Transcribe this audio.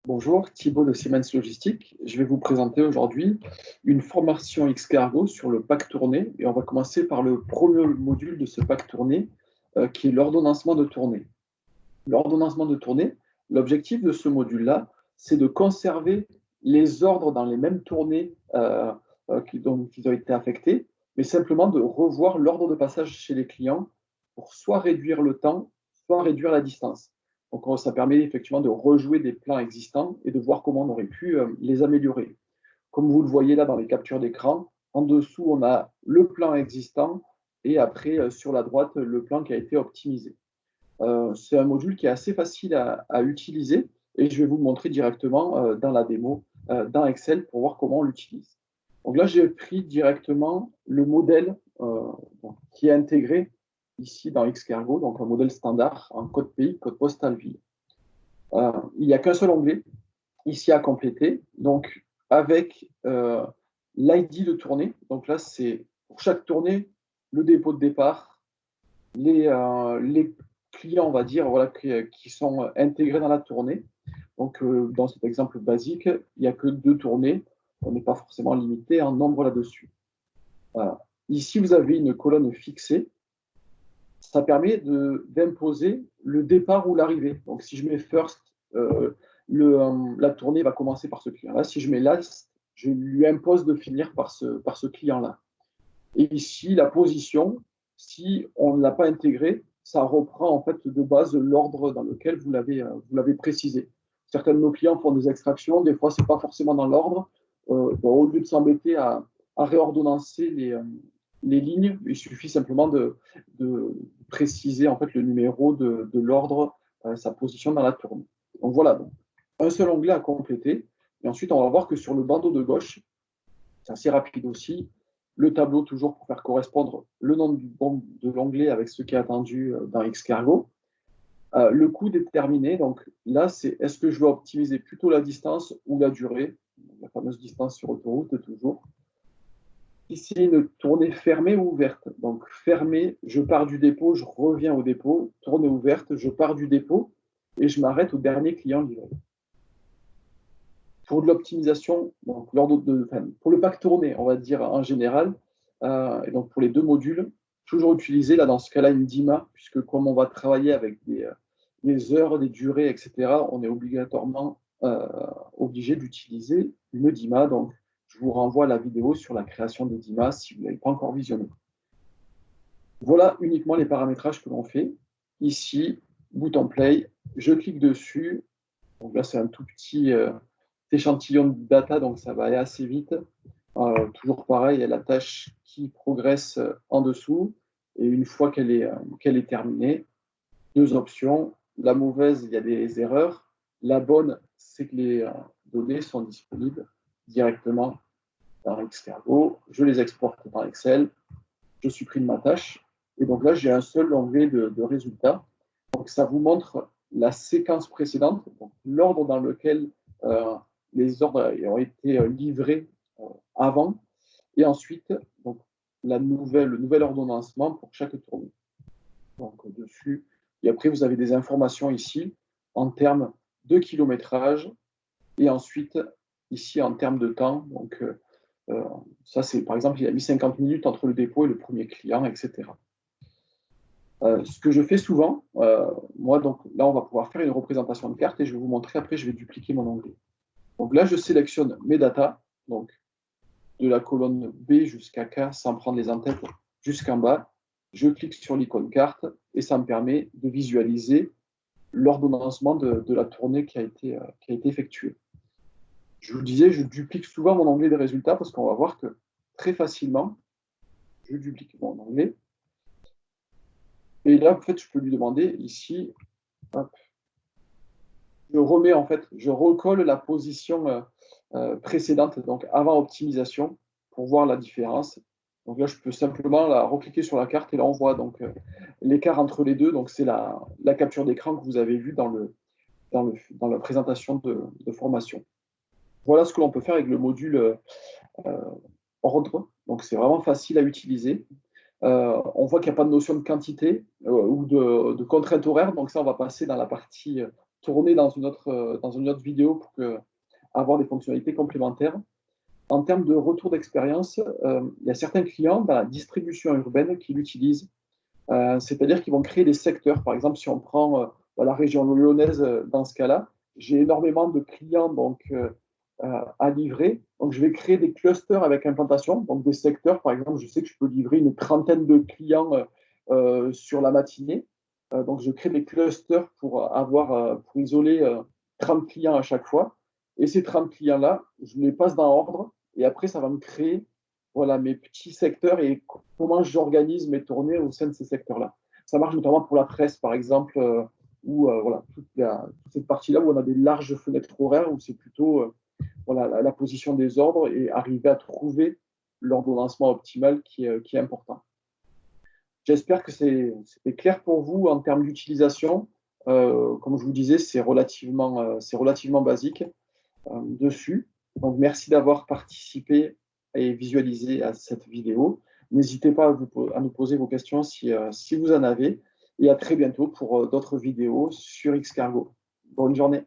Bonjour, Thibaut de Siemens Logistique. Je vais vous présenter aujourd'hui une formation Xcargo sur le pack tourné et on va commencer par le premier module de ce pack tourné qui est l'ordonnancement de tournée. L'ordonnancement de tournée, l'objectif de ce module-là, c'est de conserver les ordres dans les mêmes tournées qui ont été affectés, mais simplement de revoir l'ordre de passage chez les clients pour soit réduire le temps, soit réduire la distance. Donc, ça permet effectivement de rejouer des plans existants et de voir comment on aurait pu les améliorer. Comme vous le voyez là dans les captures d'écran, en dessous, on a le plan existant et après, sur la droite, le plan qui a été optimisé. C'est un module qui est assez facile à utiliser et je vais vous le montrer directement dans la démo, dans Excel pour voir comment on l'utilise. Donc là, j'ai pris directement le modèle qui est intégré ici dans Xcargo, donc un modèle standard en code pays, code postal ville. Il n'y a qu'un seul onglet ici à compléter, donc avec l'ID de tournée. Donc là, c'est pour chaque tournée, le dépôt de départ, les clients, on va dire, voilà, qui sont intégrés dans la tournée. Donc, dans cet exemple basique, il n'y a que 2 tournées. On n'est pas forcément limité en nombre là-dessus. Voilà. Ici, vous avez une colonne fixée. Ça permet d'imposer le départ ou l'arrivée. Donc, si je mets first, la tournée va commencer par ce client-là. Si je mets last, je lui impose de finir par ce client-là. Et ici, la position, si on ne l'a pas intégré, ça reprend en fait de base l'ordre dans lequel vous l'avez précisé. Certains de nos clients font des extractions, des fois, ce n'est pas forcément dans l'ordre. Au lieu de s'embêter à réordonnancer les lignes, il suffit simplement de préciser en fait le numéro de l'ordre, sa position dans la tournée. Donc voilà, donc, un seul onglet à compléter. Et ensuite, on va voir que sur le bandeau de gauche, c'est assez rapide aussi. Le tableau, toujours pour faire correspondre le nom de l'onglet avec ce qui est attendu dans Xcargo. Le coût déterminé, donc là, c'est est-ce que je veux optimiser plutôt la distance ou la durée, la fameuse distance sur autoroute toujours. Ici, une tournée fermée ou ouverte. Donc fermée, je pars du dépôt, je reviens au dépôt. Tournée ouverte, je pars du dépôt et je m'arrête au dernier client livré. Pour de l'optimisation, donc pour le pack tourné, on va dire en général, et donc pour les 2 modules, toujours utiliser là dans ce cas-là une DIMA, puisque comme on va travailler avec des heures, des durées, etc., on est obligatoirement obligé d'utiliser une DIMA. Donc je vous renvoie à la vidéo sur la création des DIMA si vous ne l'avez pas encore visionné. Voilà uniquement les paramétrages que l'on fait. Ici, bouton play, je clique dessus. Donc là, c'est un tout petit échantillon de data, donc ça va aller assez vite. Toujours pareil, il y a la tâche qui progresse en dessous. Et une fois qu'elle est terminée, 2 options. La mauvaise, il y a des erreurs. La bonne, c'est que les données sont disponibles directement dans Xcargo. Je les exporte dans Excel. Je supprime ma tâche. Et donc là, j'ai un seul onglet de résultats. Donc ça vous montre la séquence précédente, l'ordre dans lequel les ordres ont été livrés avant, et ensuite donc, le nouvel ordonnancement pour chaque tournée. Donc dessus, et après vous avez des informations ici en termes de kilométrage, et ensuite ici en termes de temps. Donc ça c'est par exemple, il a mis 50 minutes entre le dépôt et le premier client, etc. Ce que je fais souvent, moi, donc là, on va pouvoir faire une représentation de carte et je vais vous montrer. Après, je vais dupliquer mon onglet. Donc là, je sélectionne mes datas, donc de la colonne B jusqu'à K sans prendre les en-têtes jusqu'en bas. Je clique sur l'icône carte et ça me permet de visualiser l'ordonnancement de la tournée qui a été effectuée. Je vous disais, je duplique souvent mon onglet des résultats parce qu'on va voir que très facilement, je duplique mon onglet. Et là, en fait, je peux lui demander ici, hop, je remets en fait, je recolle la position précédente, donc avant optimisation, pour voir la différence. Donc là, je peux simplement recliquer sur la carte et là, on voit donc l'écart entre les deux. Donc c'est la capture d'écran que vous avez vue dans la présentation de formation. Voilà ce que l'on peut faire avec le module ordre. Donc c'est vraiment facile à utiliser. On voit qu'il n'y a pas de notion de quantité ou de contrainte horaire. Donc ça, on va passer dans la partie tourner dans une autre vidéo pour avoir des fonctionnalités complémentaires. En termes de retour d'expérience, il y a certains clients dans la distribution urbaine qui l'utilisent. C'est-à-dire qu'ils vont créer des secteurs. Par exemple, si on prend la région lyonnaise, dans ce cas-là, j'ai énormément de clients à livrer. Donc, je vais créer des clusters avec implantation, donc des secteurs. Par exemple, je sais que je peux livrer une trentaine de clients sur la matinée. Donc, je crée des clusters pour isoler 30 clients à chaque fois. Et ces 30 clients-là, je les passe dans l'ordre. Et après, ça va me créer voilà, mes petits secteurs et comment j'organise mes tournées au sein de ces secteurs-là. Ça marche notamment pour la presse, par exemple, où voilà, toute cette partie-là où on a des larges fenêtres horaires, où c'est plutôt voilà, la position des ordres et arriver à trouver l'ordonnancement optimal qui est important. J'espère que c'était clair pour vous en termes d'utilisation. Comme je vous disais, c'est relativement basique dessus. Donc, merci d'avoir participé et visualisé à cette vidéo. N'hésitez pas à nous poser vos questions si vous en avez. Et à très bientôt pour d'autres vidéos sur Xcargo. Bonne journée.